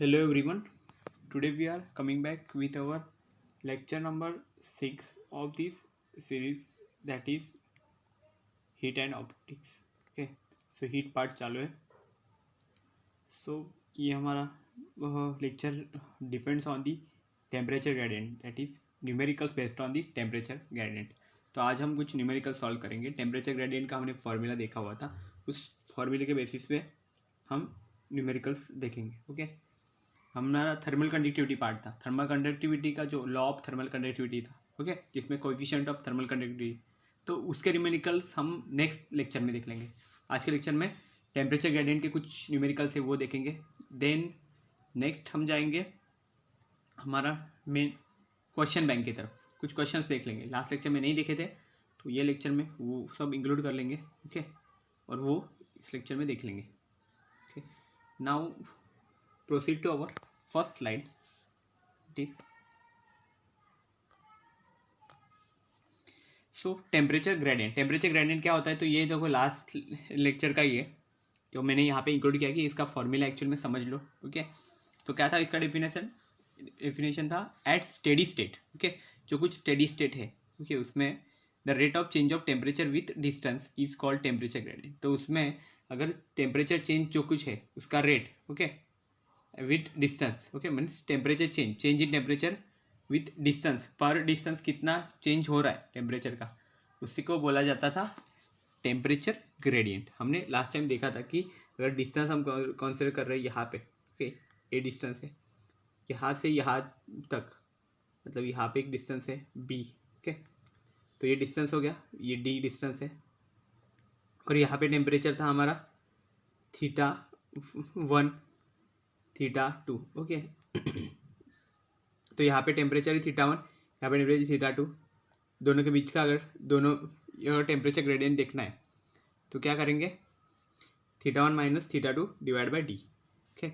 Hello everyone. Today we are coming back with our lecture number 6 of this series, that is heat and optics. Okay, so heat part चालू है. So ये हमारा lecture depends on the temperature gradient, that is numericals based on the temperature gradient. तो आज हम कुछ numerical solve करेंगे. Temperature gradient का हमने फॉर्मूला देखा हुआ था, उस फॉर्मूले के बेसिस पे हम न्यूमेरिकल्स देखेंगे. ओके, हमारा थर्मल कंडक्टिविटी पार्ट था. थर्मल कंडक्टिविटी का जो लॉ ऑफ थर्मल कंडक्टिविटी था, ओके, जिसमें कोएफिशिएंट ऑफ थर्मल कंडक्टिविटी, तो उसके न्यूमेरिकल्स हम नेक्स्ट लेक्चर में देख लेंगे. आज के लेक्चर में टेम्परेचर ग्रेडियंट के कुछ न्यूमेरिकल्स है वो देखेंगे. देन नेक्स्ट हम जाएंगे हमारा मेन क्वेश्चन बैंक की तरफ. कुछ क्वेश्चंस देख लेंगे, लास्ट लेक्चर में नहीं देखे थे तो ये लेक्चर में वो सब इंक्लूड कर लेंगे. ओके, और वो इस लेक्चर में देख लेंगे. Okay, now proceed to our first slide. It is so temperature gradient. Temperature gradient क्या होता है, तो ये देखो लास्ट लेक्चर का ही है जो मैंने यहाँ पे इंक्लूड किया कि इसका फॉर्मूला एक्चुअल में समझ लो. ओके, तो क्या था इसका डेफिनेशन था एट स्टेडी स्टेट. ओके, जो कुछ स्टेडी स्टेट है, ओके, उसमें the rate of change of temperature with distance is called temperature gradient. तो उसमें अगर टेम्परेचर चेंज जो कुछ है उसका rate, okay, with distance, okay, means temperature change in temperature with distance, पर डिस्टेंस कितना चेंज हो रहा है टेम्परेचर का, उसी को बोला जाता था टेम्परेचर ग्रेडियंट. हमने लास्ट टाइम देखा था कि अगर डिस्टेंस हम कंसिडर कर रहे हैं यहाँ पे, ओके, ये डिस्टेंस है यहाँ से यहाँ तक, मतलब यहाँ पे एक डिस्टेंस है बी. ओके, तो ये डिस्टेंस हो गया, ये डी डिस्टेंस है, और यहाँ पे टेम्परेचर था हमारा θ1 θ2. ओके, तो यहाँ पे टेम्परेचर है θ1, यहाँ पे टेम्परेचर θ2. दोनों के बीच का अगर दोनों टेम्परेचर ग्रेडियंट देखना है तो क्या करेंगे, θ1 minus θ2 divide by D. Okay,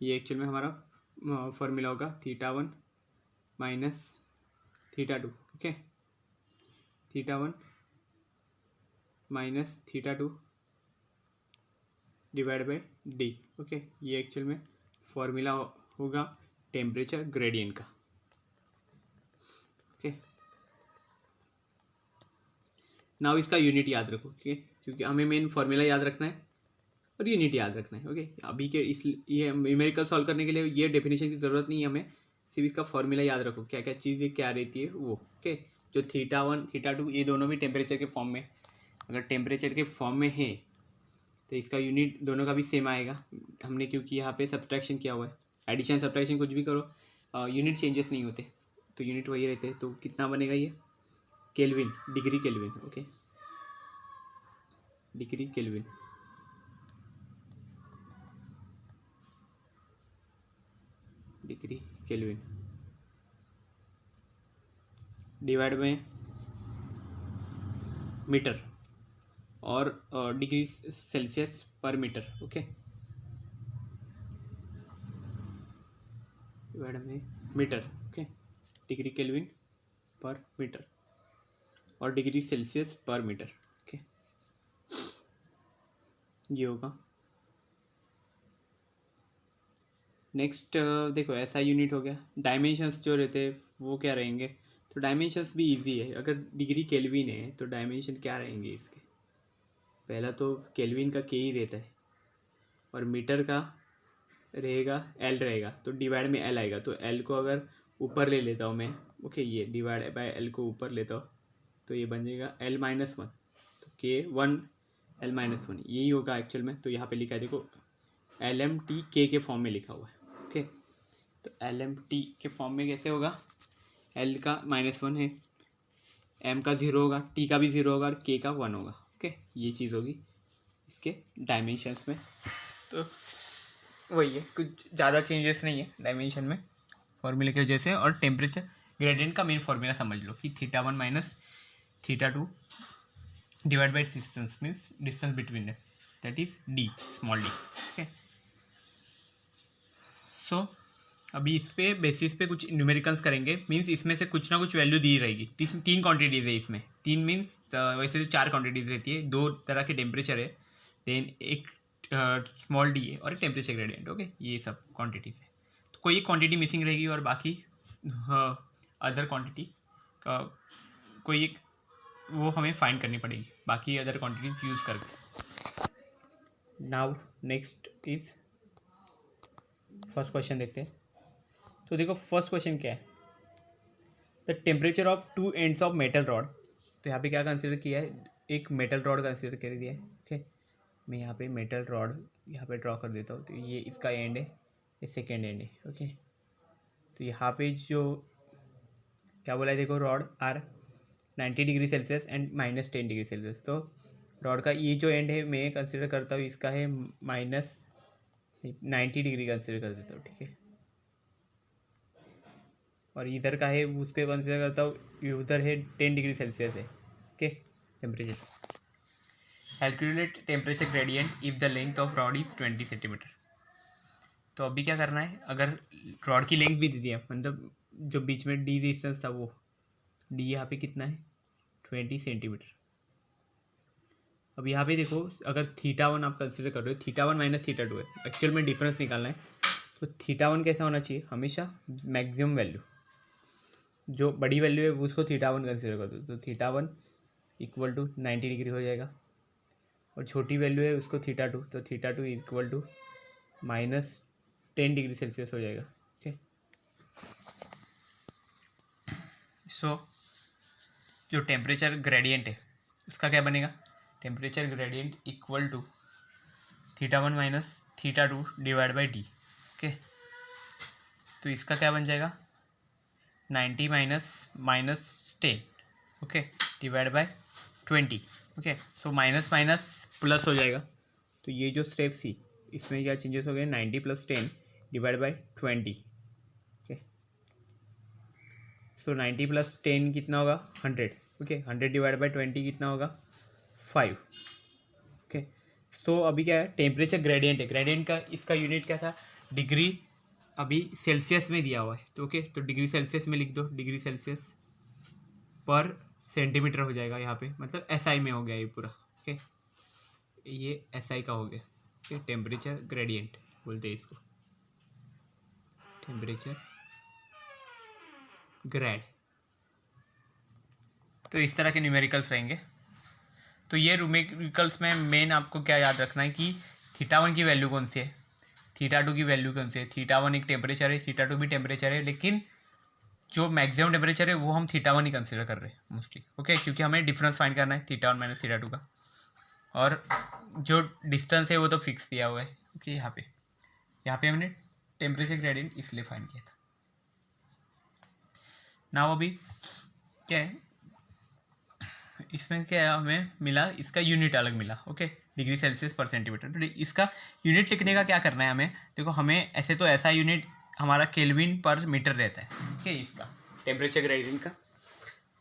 ये एक्चुअल में हमारा फॉर्मूला होगा θ1 minus θ2. Okay, θ1 minus θ2 divide by D. Okay, ये एक्चुअल में फॉर्मूला होगा टेम्परेचर ग्रेडियंट का. ओके, नाउ इसका यूनिट याद रखो. ओके, क्योंकि हमें मेन फॉर्मूला याद रखना है और यूनिट याद रखना है. ओके, अभी के इस ये न्यूमेरिकल सॉल्व करने के लिए ये डेफिनेशन की ज़रूरत नहीं है हमें, सिर्फ इसका फॉर्मूला याद रखो क्या क्या चीज़ें क्या रहती है वो. ओके, जो θ1 θ2 ये दोनों भी टेम्परेचर के फॉर्म में, अगर टेम्परेचर के फॉर्म में है तो इसका यूनिट दोनों का भी सेम आएगा. हमने क्योंकि यहाँ पे सब्ट्रैक्शन किया हुआ है, एडिशन सब्ट्रैक्शन कुछ भी करो, यूनिट चेंजेस नहीं होते, तो यूनिट वही रहते हैं. तो कितना बनेगा ये, kelvin, degree kelvin. Okay, degree kelvin, degree kelvin divide में मीटर और डिग्री सेल्सियस पर मीटर. ओके, डिवाइड में मीटर. ओके, डिग्री केल्विन पर मीटर और डिग्री सेल्सियस पर मीटर. ओके, ये होगा. नेक्स्ट देखो ऐसा यूनिट हो गया. डायमेंशंस जो रहते हैं वो क्या रहेंगे, तो डायमेंशंस भी इजी है. अगर डिग्री केल्विन है तो डायमेंशन क्या रहेंगे इसके, पहला तो केल्विन का के ही रहता है और मीटर का रहेगा एल रहेगा, तो डिवाइड में एल आएगा. तो एल को अगर ऊपर ले लेता हूँ मैं, ओके, ये डिवाइड बाय एल को ऊपर लेता हूँ तो ये बन जाएगा एल माइनस वन, तो के वन एल माइनस वन यही होगा एक्चुअल में. तो यहाँ पे लिखा है देखो एल एम टी के फॉर्म में लिखा हुआ है. ओके, तो एल एम टी के फॉर्म में कैसे होगा, एल का -1 है, एम का 0 होगा, टी का भी 0 होगा और के का 1 होगा. ओके, ये चीज़ होगी इसके डायमेंशंस में. तो वही है, कुछ ज़्यादा चेंजेस नहीं है डायमेंशन में फॉर्मूले की वजह से. और टेम्परेचर ग्रेडियंट का मेन फॉर्मूला समझ लो कि θ1 minus θ2 divide by distance, means distance between them, that is D, small D. Okay, so अभी इस पे बेसिस पे कुछ न्यूमेरिकल्स करेंगे. मीन्स इसमें से कुछ ना कुछ वैल्यू दी रहेगी. तीन क्वांटिटीज़ है इसमें, तीन मीन्स वैसे तो 4 क्वांटिटीज़ रहती है. 2 तरह के टेम्परेचर है, देन एक स्मॉल डी है और एक टेम्परेचर ग्रेडियंट। ओके, ये सब क्वांटिटीज है। तो कोई एक क्वांटिटी मिसिंग रहेगी और बाकी अदर क्वांटिटी का कोई एक वो हमें फाइंड करनी पड़ेगी बाकी अदर क्वांटिटीज यूज़ करके। Now next is first question देखते हैं। तो देखो फर्स्ट क्वेश्चन क्या है, the temperature of two ends of metal rod. तो यहाँ पे क्या कंसिडर किया है, एक मेटल रॉड कंसिडर कर दिया है। ओके, मैं यहाँ पे मेटल रॉड यहाँ पे ड्रॉ कर देता हूँ। तो ये इसका एंड है, ये सेकेंड एंड है। ओके, तो यहाँ पे जो क्या बोला है देखो, rod are 90 degree Celsius and -10 degree Celsius. तो रॉड का ये जो एंड है मैं कंसिडर करता हूँ इसका है -90 डिग्री कंसिडर कर देता हूँ। ठीक है, और इधर का है उसको कंसिडर करता हूँ, उधर है 10 डिग्री सेल्सियस है। Okay, temperature calculate temperature gradient if the length of rod is 20 centimetre. तो अभी क्या करना है, अगर रॉड की लेंथ भी दे दिया, मतलब जो बीच में डी डिस्टेंस था वो डी यहाँ पे कितना है 20 सेंटीमीटर। अब यहाँ पे देखो, अगर θ1 आप कंसिडर कर रहे हो, θ1 - θ2 है, एक्चुअल में डिफरेंस निकालना है। तो θ1 कैसा होना चाहिए, हमेशा मैक्सिमम वैल्यू, जो बड़ी वैल्यू है वो उसको θ1 कंसिडर कर दो। तो θ1 = 90 डिग्री हो जाएगा, और छोटी वैल्यू है उसको θ2, तो θ2 = -10 डिग्री सेल्सियस हो जाएगा। ओके, सो जो टेम्परेचर ग्रेडियंट है उसका क्या बनेगा, temperature gradient equal to θ1 - θ2 divide by D. Okay, तो इसका क्या बन जाएगा 90 -10 okay divide by 20। Okay, so minus minus plus हो जाएगा। तो ये जो स्टेप सी इसमें क्या चेंजेस हो गए, 90 + 10 डिवाइड बाई 20। ओके, सो 90 + 10 कितना होगा 100। ओके, 100 डिवाइड बाई 20 कितना होगा 5। ओके, तो अभी क्या है, टेम्परेचर ग्रेडियंट है, ग्रेडियंट का इसका यूनिट क्या था, डिग्री, अभी सेल्सियस में दिया हुआ है। तो ओके, तो डिग्री सेल्सियस में लिख दो, डिग्री सेल्सियस पर सेंटीमीटर हो जाएगा यहाँ पे, मतलब SI में हो गया ये पूरा। ओके, ये SI का हो गया। ओके, टेम्परेचर ग्रेडियंट बोलते हैं इसको, टेम्परेचर ग्रेड। तो इस तरह के न्यूमेरिकल्स रहेंगे। तो ये न्यूमेरिकल्स में मेन आपको क्या याद रखना है कि θ1 की वैल्यू कौन सी है, θ2 की वैल्यू कौन सी है। θ1 एक टेम्परेचर है, θ2 भी टेम्परेचर है, लेकिन जो मैक्सिमम टेम्परेचर है वो हम θ1 ही कंसिडर कर रहे हैं मोस्टली। ओके, क्योंकि हमें डिफरेंस फाइंड करना है θ1 - θ2 का, और जो डिस्टेंस है वो तो फिक्स दिया हुआ है। ओके, यहाँ पे हमने टेम्परेचर ग्रेडियंट इसलिए फाइंड किया था। नाउ अभी क्या है, इसमें क्या है, हमें मिला इसका यूनिट अलग मिला। Okay, degree Celsius per centimeter. तो इसका यूनिट लिखने का क्या करना है हमें, देखो हमें ऐसे तो ऐसा यूनिट हमारा केल्विन पर मीटर रहता है। ठीक है, इसका टेम्परेचर ग्रेडियंट का,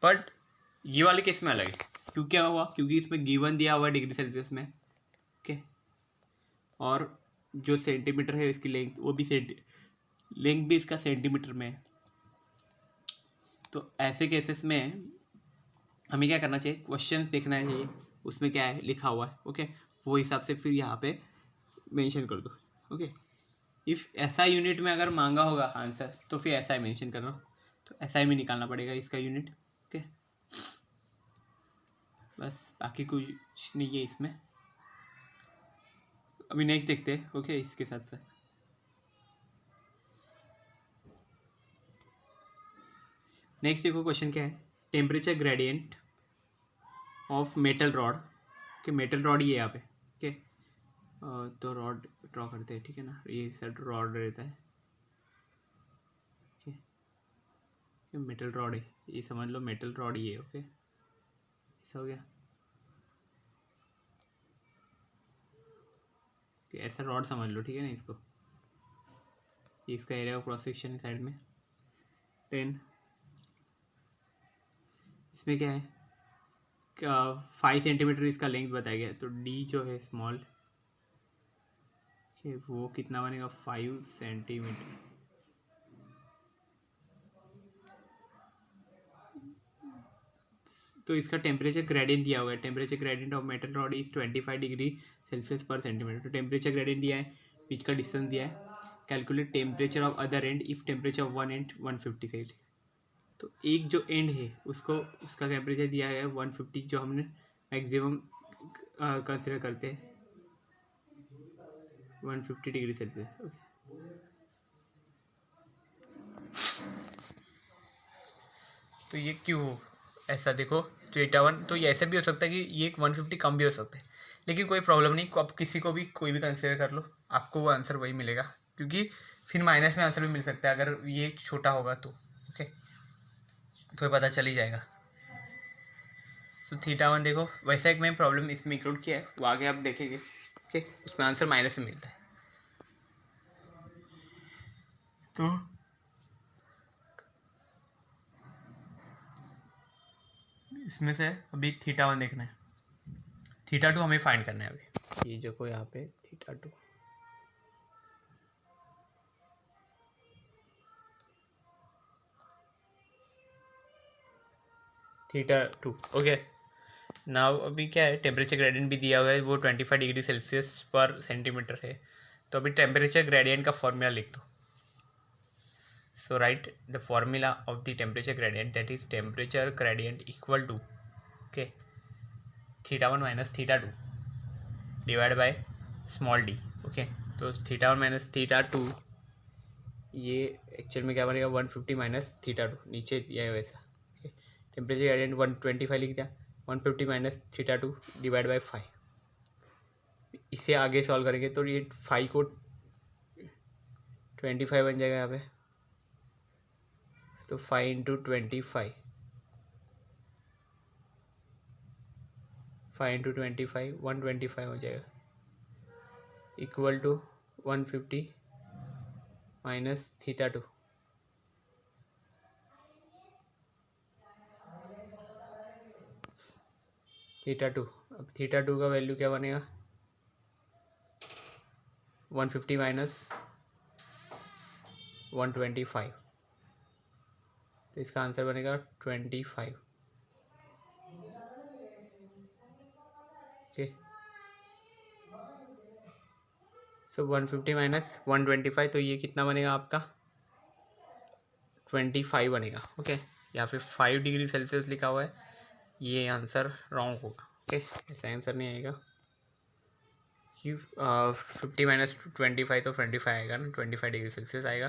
बट ये वाले केस में अलग है। क्यों, क्या हुआ, क्योंकि इसमें गिवन दिया हुआ है डिग्री सेल्सियस में। ओके, और जो सेंटीमीटर है इसकी लेंथ, वो भी लेंथ भी इसका सेंटीमीटर में है। तो ऐसे केसेस में हमें क्या करना चाहिए, क्वेश्चन देखना चाहिए उसमें क्या है लिखा हुआ है। ओके, वो हिसाब से फिर यहाँ पे मेंशन कर दो। ओके, इफ़ SI यूनिट में अगर मांगा होगा आंसर तो फिर SI मेंशन कर दो, तो SI में निकालना पड़ेगा इसका यूनिट। ओके, बस बाकी कुछ नहीं है इसमें। अभी नेक्स्ट देखते हैं। ओके, इसके साथ साथ नेक्स्ट देखो क्वेश्चन क्या है, temperature gradient of metal rod. Okay, metal rod ही है यहाँ पे। ओके, तो रॉड ड्रॉ करते हैं, ठीक है ना, ये सेट रॉड रहता है। ओके, ये मेटल रॉड है, ये समझ लो मेटल रॉड ही है। ओके, ऐसा हो गया, ऐसा रॉड समझ लो, ठीक है ना इसको। इसका एरिया ऑफ क्रॉस सेक्शन है साइड में 10। इसमें क्या है, 5 सेंटीमीटर इसका लेंथ बताया गया। तो डी जो है स्मॉल, वो कितना बनेगा 5 सेंटीमीटर। तो इसका टेम्परेचर ग्रेडियंट दिया हुआ है, temperature gradient of metal rod is 25 degree Celsius per centimeter. तो टेम्परेचर ग्रेडियंट दिया है, बीच का डिस्टेंस दिया है, calculate temperature of other end if temperature of one and 150 से। तो एक जो एंड है उसको उसका टेम्परेचर दिया है 150, जो हमने मैक्सिमम कंसिडर करते हैं 150 डिग्री सेल्सियस। ओके, तो ये क्यों हो ऐसा, देखो थीटा1, तो ये ऐसे भी हो सकता है कि ये 150 कम भी हो सकता है, लेकिन कोई प्रॉब्लम नहीं, आप किसी को भी कोई भी कंसिडर कर लो, आपको वो आंसर वही मिलेगा, क्योंकि फिर माइनस में आंसर भी मिल सकता है अगर ये छोटा होगा तो। ओके, तो पता चल ही जाएगा। तो थीटा1 देखो, वैसा एक मैं प्रॉब्लम इसमें इंक्लूड किया है, वो आगे आप देखेंगे। ओके, उसमें आंसर माइनस में मिलता है। तो इसमें से अभी थीटा1 देखना है, थीटा2 हमें फाइंड करना है। अभी ये जो को यहाँ पे थीटा2, थीटा2। ओके, नाउ अभी क्या है, टेम्परेचर ग्रेडियंट भी दिया हुआ है, वो 25 डिग्री सेल्सियस पर सेंटीमीटर है। तो अभी टेम्परेचर ग्रेडियंट का फॉर्मूला लिख दो। So write the formula of the temperature gradient, that is temperature gradient equal to, okay, theta1 minus theta2 divided by small d। okay, तो theta1 minus theta2 ये actual में क्या बनेगा 150 माइनस थीटा2, नीचे दिया है वैसा। टेम्परेचर ग्रेडियंट 125 लिख दिया, 150 माइनस थीटा2 डिवाइड बाई 5। इसे आगे सॉल्व करेंगे तो ये 5 को 25 बन जाएगा यहाँ पे, तो 5 इंटू 25, 5 इंटू 25 125 हो जाएगा, इक्वल टू 150 माइनस थीटा2। थीटा2, अब थीटा2 का वैल्यू क्या बनेगा 150 माइनस 125, तो इसका आंसर बनेगा 25। ओके, सो 150 माइनस 125, तो ये कितना बनेगा आपका 25 बनेगा। ओके, यहाँ पे 5 डिग्री सेल्सियस लिखा हुआ है, ये आंसर रॉन्ग होगा। ओके, ऐसा आंसर नहीं आएगा कि 50 माइनस 25 तो 25 आएगा ना, 25 डिग्री सेल्सियस आएगा।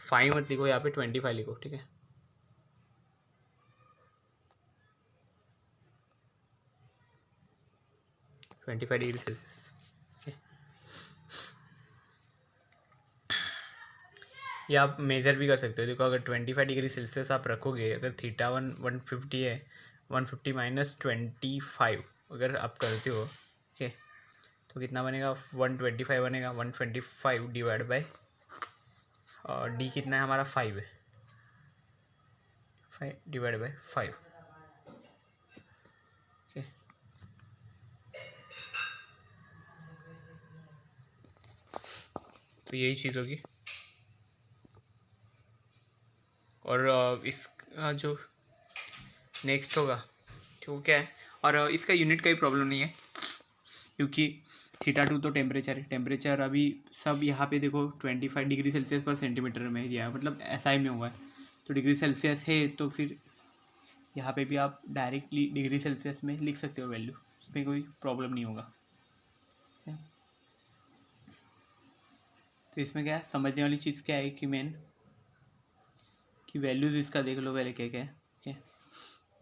5 मत लिखो यहाँ पे, 25 लिखो, ठीक है। $25 डिग्री सेल्सियस। ये आप मेज़र भी कर सकते हो, देखो अगर 25 डिग्री सेल्सियस आप रखोगे, अगर थीटा1 150 है, 150 माइनस 25 अगर आप करते हो, ओके, तो कितना बनेगा 125 बनेगा। 125 डिवाइड बाय डी कितना है हमारा 5 है, 5 डिवाइड बाय 5। ओके, तो यही चीज़ होगी। और इसका जो नेक्स्ट होगा तो क्या है, और इसका यूनिट का ही प्रॉब्लम नहीं है, क्योंकि थीटा2 तो टेम्परेचर है, टेम्परेचर अभी सब यहाँ पे देखो 25 डिग्री सेल्सियस पर सेंटीमीटर में दिया है, मतलब एसआई में हुआ है, तो डिग्री सेल्सियस है, तो फिर यहाँ पे भी आप डायरेक्टली डिग्री सेल्सियस में लिख सकते हो वैल्यू, उसमें कोई प्रॉब्लम नहीं होगा। तो इसमें क्या है, समझने वाली चीज़ क्या है कि मेन कि वैल्यूज़ इसका देख लो पहले क्या क्या है। ठीक है,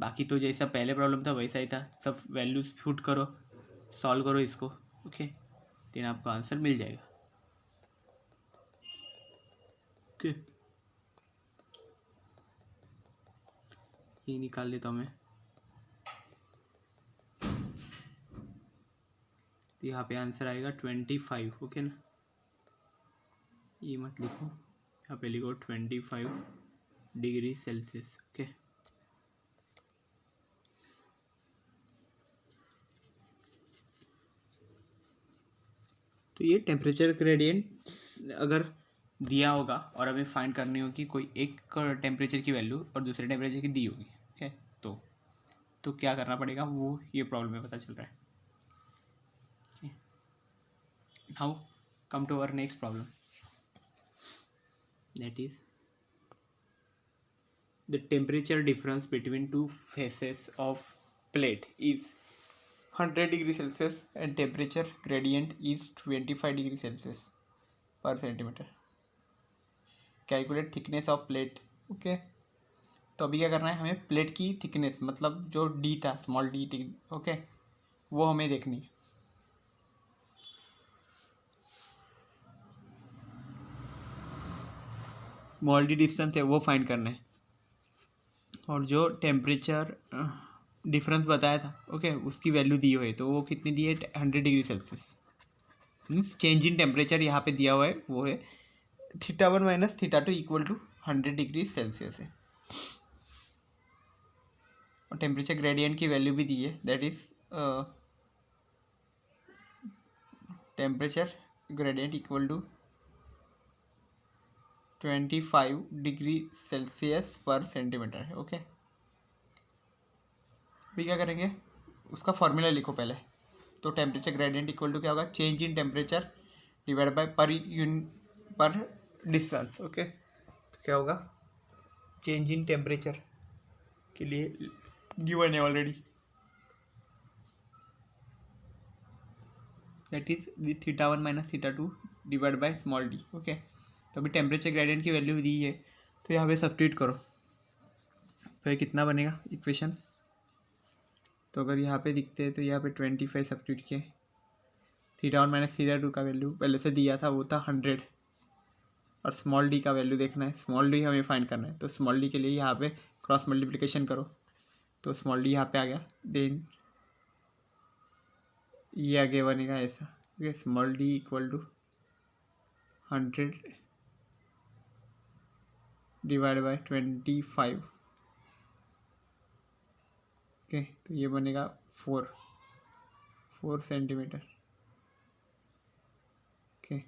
बाकी तो जैसा पहले प्रॉब्लम था वैसा ही था, सब वैल्यूज़ पुट करो, सॉल्व करो इसको, ओके, देन आपको आंसर मिल जाएगा। ओके, ये निकाल लेता हूँ मैं, यहाँ पे आंसर आएगा 25। ओके ना, ये मत लिखो, यहाँ पे लिखो 25 डिग्री सेल्सियस। ओके, तो ये टेम्परेचर ग्रेडियंट अगर दिया होगा और हमें फाइंड करनी होगी कोई एक टेम्परेचर की वैल्यू और दूसरे टेम्परेचर की दी होगी, ठीक है, तो तो क्या करना पड़ेगा वो ये प्रॉब्लम में पता चल रहा है. Now come to our next problem, that is the temperature difference between two faces of plate is 100 degree Celsius and temperature gradient is 25 degree Celsius per centimeter. Calculate thickness of plate. Okay तो अभी क्या करना है, हमें plate की thickness मतलब जो D था, स्मॉल डी, ओके, वो हमें देखनी है. स्मॉल डी डिस्टेंस है वो फाइंड करना है, और जो टेम्परेचर डिफरेंस बताया था, ओके, उसकी वैल्यू दी हुई है. तो वो कितनी दी है, 100 degree Celsius. Means change in temperature यहाँ पे दिया हुआ है, वो है θ1 minus θ2 equal to 100 degree Celsius है. और टेम्परेचर ग्रेडियंट की वैल्यू भी दी है, that is temperature gradient equal to 25 degree Celsius per centimeter है. ओके अभी क्या करेंगे, उसका फॉर्मूला लिखो पहले. तो टेम्परेचर ग्रेडियंट इक्वल टू क्या होगा, change in temperature divide by पर डिस्टेंस. ओके तो क्या होगा, चेंज इन टेम्परेचर के लिए गिवन है already, that is θ1 minus θ2 divide by small D. Okay तो अभी टेम्परेचर ग्रेडियंट की वैल्यू दी है, तो यहाँ पे सब्स्टिट्यूट करो. तो ये कितना बनेगा इक्वेशन, तो अगर यहाँ पे दिखते हैं तो यहाँ पे 25 सब्स्टिट्यूट किए, θ1 माइनस θ2 का वैल्यू पहले से दिया था, वो था 100, और स्मॉल डी का वैल्यू देखना है, स्मॉल डी हमें फाइंड करना है. तो स्मॉल डी के लिए यहाँ पे क्रॉस मल्टीप्लिकेशन करो, तो स्मॉल डी यहाँ पे आ गया, देन ये आगे बनेगा ऐसा. Okay small d equal to 100 divide by 25. Okay तो ये बनेगा 4 सेंटीमीटर. ओके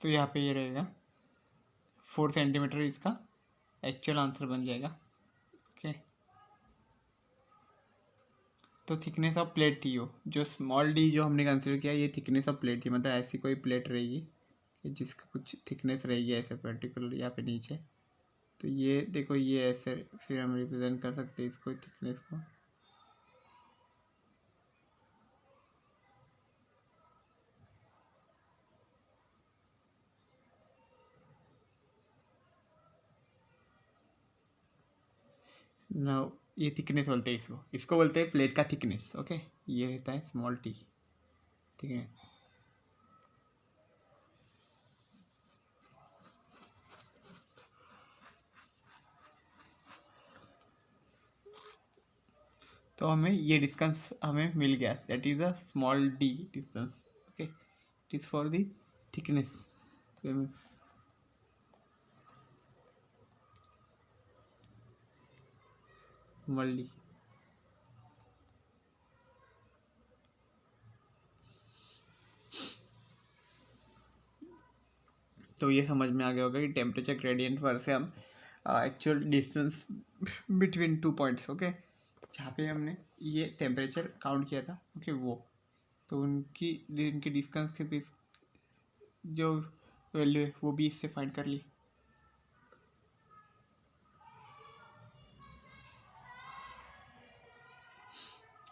तो यहाँ पे ये रहेगा 4 सेंटीमीटर, इसका एक्चुअल आंसर बन जाएगा. ओके तो थिकनेस ऑफ प्लेट थी वो, जो स्मॉल डी जो हमने कंसिडर किया, ये थिकनेस ऑफ प्लेट थी. मतलब ऐसी कोई प्लेट रहेगी कि जिसका कुछ थिकनेस रहेगी ऐसे पर्टिकुलर यहाँ पे नीचे. तो ये देखो, ये ऐसे फिर हम रिप्रेजेंट कर सकते हैं इसको, थिकनेस को. ना ये थिकनेस बोलते हैं इसको, इसको बोलते हैं प्लेट का थिकनेस. ओके ये रहता है स्मॉल टी थिकनेस. तो हमें ये डिस्टेंस हमें मिल गया, that is a small D distance. Okay it is for the thickness. Small D. तो ये समझ में आ गया होगा कि टेम्परेचर ग्रेडियंट पर से हम actual distance between 2 points, okay, जहाँ पे हमने ये टेम्परेचर काउंट किया था, ओके वो, तो उनकी डिस्टेंस के बीच जो वैल्यू है वो भी इससे फाइंड कर ली.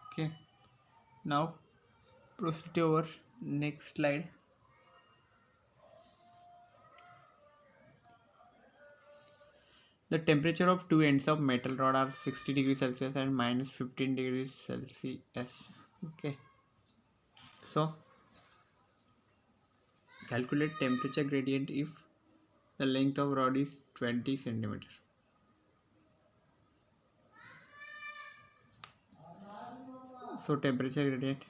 Okay now proceed over next slide. The temperature of two ends of metal rod are 60 degrees Celsius and minus 15 degrees Celsius. Okay. So, calculate temperature gradient if the length of rod is 20 centimeter. So, temperature gradient.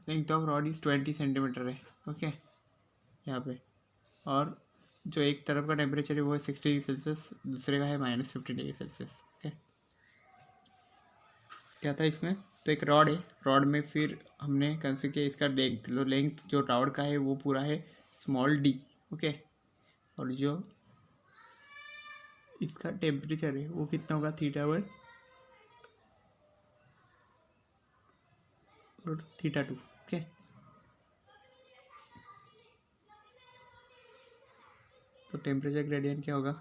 Length of rod is 20 centimetre है, okay यहाँ पे। और जो एक तरफ का temperature है वो है 60 डिग्री सेल्सियस, दूसरे का है -50 डिग्री सेल्सियस, ओके। क्या था इसमें, तो एक रॉड है, रॉड में फिर हमने कंसिडर किया इसका लेंथ जो रॉड का है वो पूरा है स्मॉल डी, ओके। और जो इसका टेम्परेचर है वो कितना होगा, θ1 और θ2, ओके। तो टेम्परेचर ग्रेडियंट क्या होगा,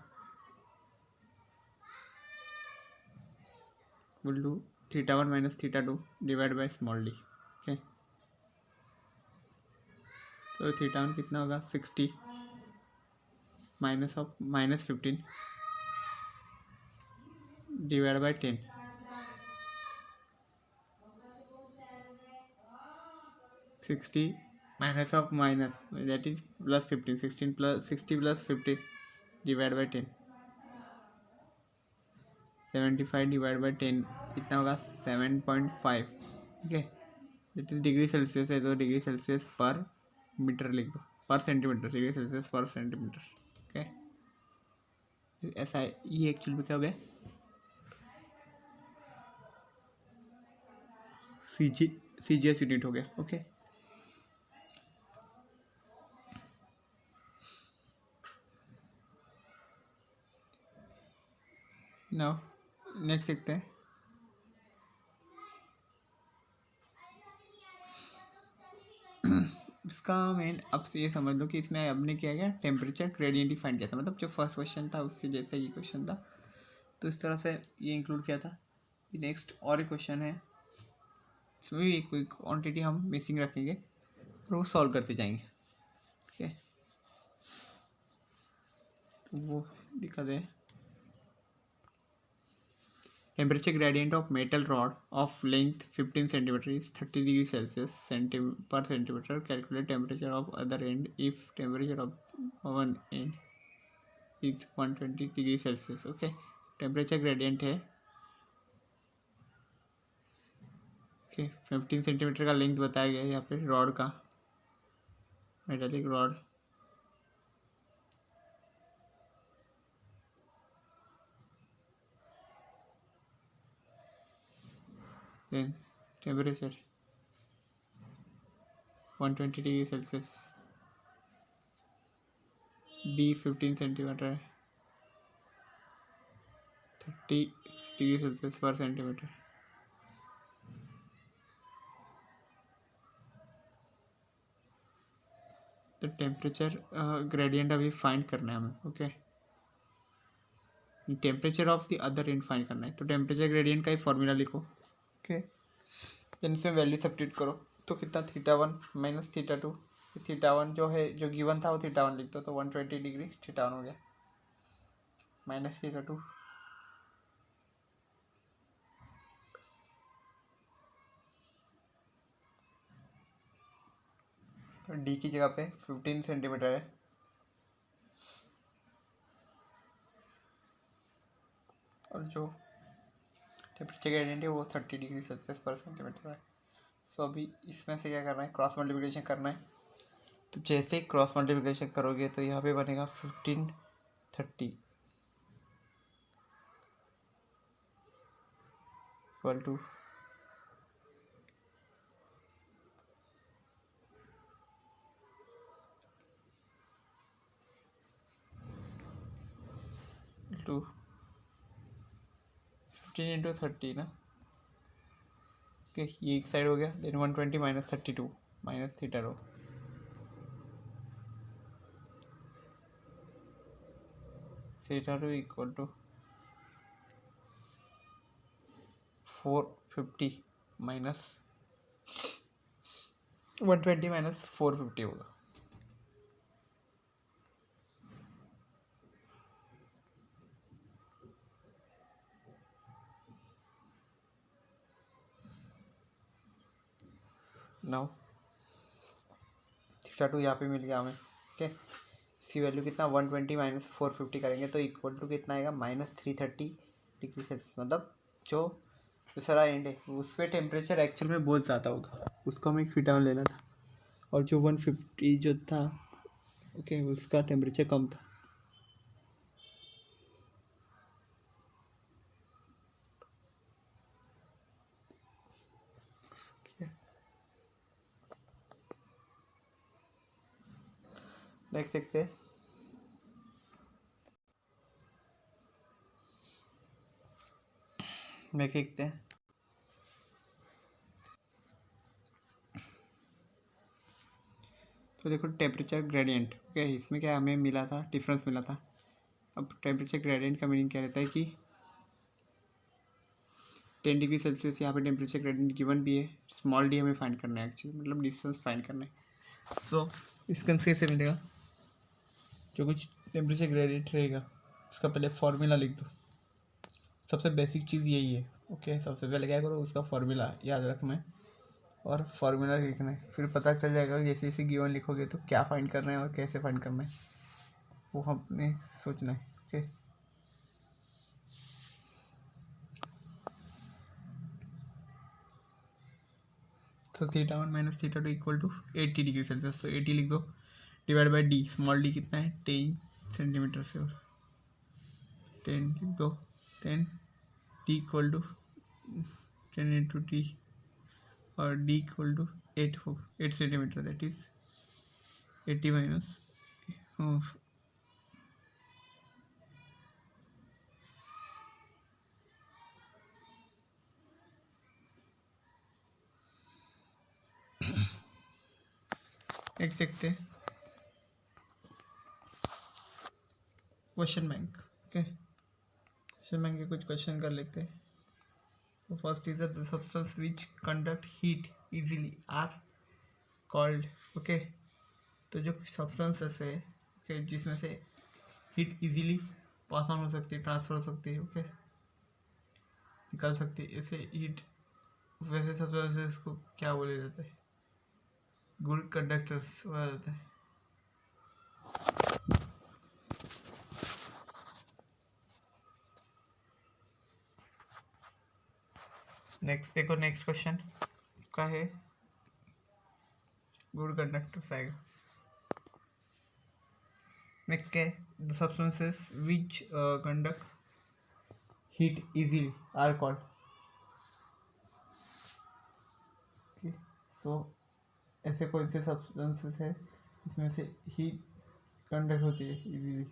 will do θ1 - θ2 divide by small D, okay. तो θ1 कितना होगा, 60 -15 divide by 10, 60 minus of minus, that is plus 15, 16 plus 60 plus 15 divided by 10, 75 divided by 10 कितना होगा, 7.5, ठीक है। इट इज डिग्री सेल्सियस है तो डिग्री सेल्सियस पर मीटर लिख दो, पर centimetre, degree Celsius per centimetre, okay. ऐसा ये एक्चुअली क्या हो गया, सीजीएस यूनिट हो गया, ओके। नाउ नेक्स्ट देखते हैं, इसका मेन अब ये समझ लो कि इसमें हमने क्या किया, टेम्परेचर ग्रेडियंट ही फाइंड किया था, मतलब जो फर्स्ट क्वेश्चन था उसके जैसे ही क्वेश्चन था, तो इस तरह से ये इंक्लूड किया था। नेक्स्ट और एक क्वेश्चन है, इसमें भी कोई क्वांटिटी हम मिसिंग रखेंगे और वो सॉल्व करते जाएंगे, ठीक है। तो वो दिखा दे, temperature gradient of metal rod of length 15 centimeter is 30 degree Celsius per centimeter, calculate temperature of other end if temperature of one end is 120 degree Celsius, okay. Temperature gradient है, ओके। 15 सेंटीमीटर का length बताया गया है यहाँ पे rod का, metallic rod, then temperature 120 degree Celsius, D 15 centimeter है, 30 degree Celsius per centimeter. तो टेम्परेचर ग्रेडियंट अभी फाइंड करना है हमें, okay. Temperature of the other and find करना है, तो टेम्परेचर ग्रेडियंट का ही फॉर्मूला लिखो, ओके। देन इसमें वैल्यू सब्स्टिट्यूट करो, तो कितना, θ1 - θ2, θ1 जो है जो गिवन था वो θ1 लिख दो, तो 120 डिग्री θ1 हो गया, माइनस θ2 तो डी की जगह पे 15 सेंटीमीटर है, और जो टेम्परेचर ग्रेडियंट है वो 30 डिग्री सेल्सियस पर सेंटीमीटर है। सो अभी इसमें से क्या करना है, क्रॉस मल्टीप्लिकेशन करना है। तो जैसे ही क्रॉस मल्टीप्लिकेशन करोगे तो यहाँ पे बनेगा 15 30 इक्वल टू 15 इंटू 30 ना, ओके। ये एक साइड हो गया, देन 120 - 32 - θ2, θ2 इक्वल टू 450 माइनस 120 - 450 होगा। नाउ θ2 यहाँ पे मिल गया हमें, ओके। इसकी वैल्यू कितना, 120 - 450 करेंगे तो इक्वल टू कितना आएगा, -330 डिग्री सेल्सियस, मतलब जो दूसरा एंड है उस पर टेम्परेचर एक्चुअल में बहुत ज़्यादा होगा, उसको हमें हीट लेना था, और जो 150 जो था ओके उसका टेम्परेचर कम था। देख सकते हैं देख सकते हैं तो देखो टेम्परेचर ग्रेडियंट ओके, इसमें क्या हमें मिला था, डिफरेंस मिला था। अब टेम्परेचर ग्रेडियंट का मीनिंग क्या रहता है कि 10 डिग्री सेल्सियस यहाँ पे टेम्परेचर ग्रेडियंट गिवन भी है, स्मॉल डी हमें फाइंड करना है एक्चुअली, मतलब डिस्टेंस फाइंड करना है। तो इसका कैसे मिलेगा, जो कुछ टेम्परेचर ग्रेडियंट रहेगा उसका पहले फॉर्मूला लिख दो। सबसे बेसिक चीज़ यही है ओके। सबसे पहले क्या करो, उसका फॉर्मूला याद रखना है और फॉर्मूला लिखना है, फिर पता चल जाएगा जैसे जैसे गिवन लिखोगे तो क्या फाइंड करना है और कैसे फाइंड करना है वो हमने सोचना है ओके। तो theta 1 minus theta 2 equal to 80 degree Celsius, तो 80 लिख दो, divide by d, small d कितना है 10 सेंटीमीटर से, और 10 लिख दो, 10 D equal to 10 into T, और D equal to 8 centimeter, that is 80 minus देख सकते हैं question bank okay. Question bank के कुछ क्वेश्चन कर लेते हैं। तो first is the substance which conduct heat easily are called okay. तो जो सब्सटेंसेस है ओके जिसमें से हीट इजीली पास ऑन हो सकती है, ट्रांसफर हो सकती है ओके, निकल सकती है, ऐसे हीट, वैसे सब्सटेंसेस को क्या बोले जाते हैं, गुड कंडक्टर्स बोला जाता है। नेक्स्ट देखो, नेक्स्ट क्वेश्चन का है गुड कंडक्टर्स आएगा। नेक्स्ट क्या है, the substances which conduct heat easily are called okay. So ऐसे कौन से सब्सटेंसेस है इसमें से हीट कंडक्ट होती है easily,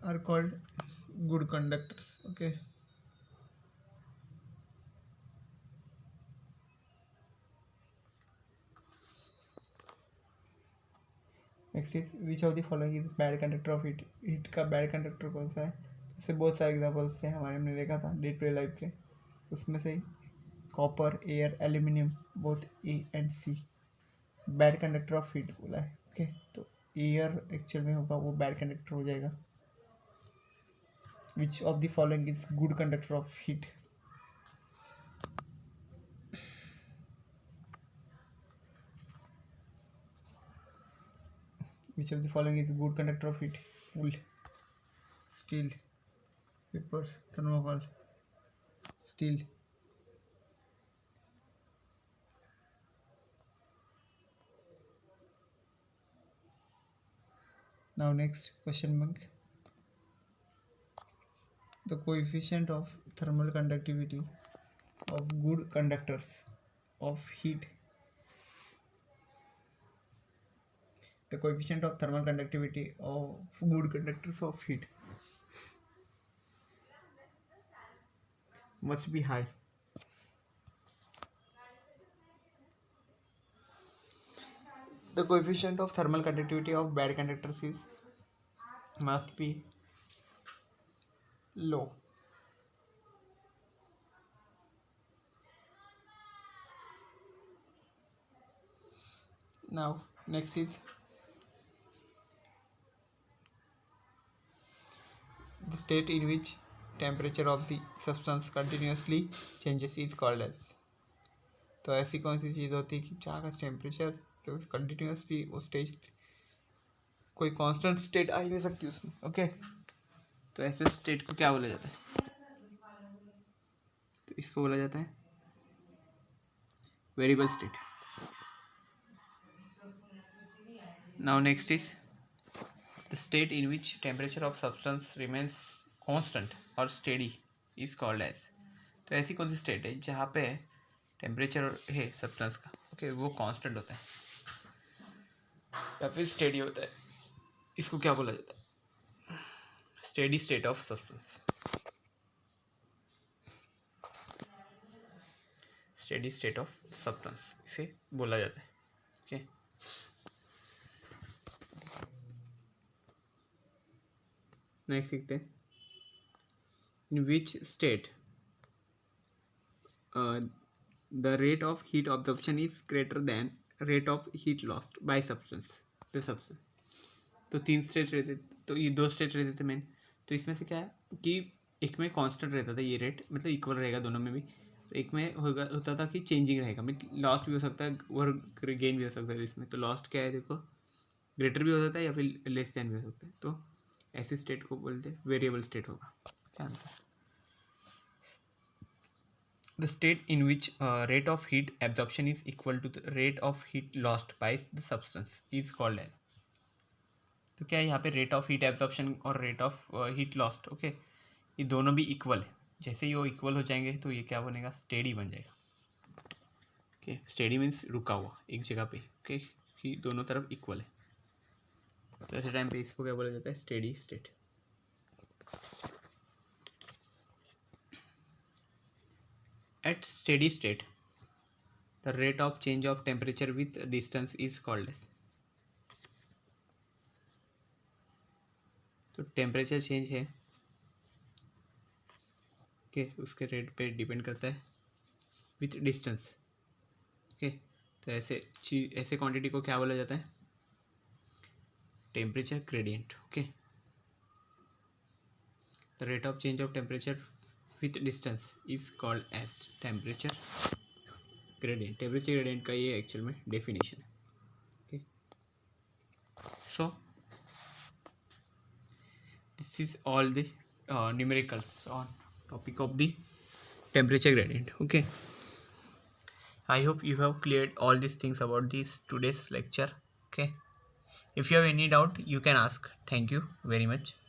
are called good conductors okay. Next is which of the following is bad conductor of heat, heat का bad conductor कौन सा है। जैसे बहुत सारे एग्जाम्पल्स थे हमारे, हमने देखा था डे टू डे लाइफ के, उसमें से copper, air, aluminium both A and C bad conductor of heat बोला है ओके। तो एयर एक्चुअल में होगा वो बैड कंडक्टर हो जाएगा। विच of the following is good conductor of heat, which of the following is good conductor of heat, wool, steel, paper, thermocol, steel. Now next question mark, the coefficient of thermal conductivity of good conductors of heat, the coefficient of thermal conductivity of good conductors of heat must be high. The coefficient of thermal conductivity of bad conductors is must be low. Now next is the state in which temperature of the substance continuously changes is called as। तो ऐसी कौन सी चीज़ होती है कि जहाँ का temperature तो continuously वो स्टेज, कोई कांस्टेंट स्टेट आ ही नहीं सकती उसमें ओके। तो ऐसे स्टेट को क्या बोला जाता है, तो इसको बोला जाता है variable state. Now next is the state in which temperature of substance remains constant or steady is called as. तो ऐसी कौन सी स्टेट है जहाँ पे टेम्परेचर है सब्सटेंस का ओके वो कांस्टेंट होता है या फिर स्टेडी होता है, इसको क्या बोला जाता है? Steady state of substance. Steady state of substance इसे बोला जाता है. ओके नेक्स्ट सीखते हैं. In which state the rate of heat absorption is greater than rate of heat lost by substance. तो 3 स्टेट रहते, तो ये 2 स्टेट रहते थे मेन. तो इसमें से क्या है कि एक में कांस्टेंट रहता था ये रेट, मतलब इक्वल रहेगा दोनों में भी. तो एक में होता था कि चेंजिंग रहेगा, मतलब लॉस्ट भी हो सकता है और गेन भी हो सकता है. इसमें तो लॉस्ट क्या है देखो, ग्रेटर भी हो सकता है या फिर लेस देन भी हो सकता है. तो ऐसी स्टेट को बोलते हैं वेरिएबल स्टेट होगा. क्या answer? The state in which rate of heat absorption is equal to the rate of heat lost by the substance is called as. तो क्या है यहाँ पे रेट ऑफ हीट एब्जॉर्प्शन और rate of heat lost okay ये दोनों भी equal है. जैसे ही वो इक्वल हो जाएंगे तो ये क्या बनेगा, स्टेडी बन जाएगा. ओके स्टेडी मीन्स रुका हुआ एक जगह पे ओके कि दोनों तरफ इक्वल है. तो ऐसे टाइम पे इसको क्या बोला जाता है, steady state. At steady state, the rate of change of temperature with distance is called as. तो टेम्परेचर चेंज है ओके उसके रेट पे डिपेंड करता है विथ डिस्टेंस ओके. तो ऐसे क्वांटिटी को क्या बोला जाता है, temperature gradient okay. The rate of change of temperature with distance is called as temperature gradient. temperature gradient का ये एक्चुअल में डेफिनेशन है. So this is all the numericals on topic of the temperature gradient. Okay, I hope you have cleared all these things about this today's lecture. Okay, if you have any doubt you can ask. Thank you very much.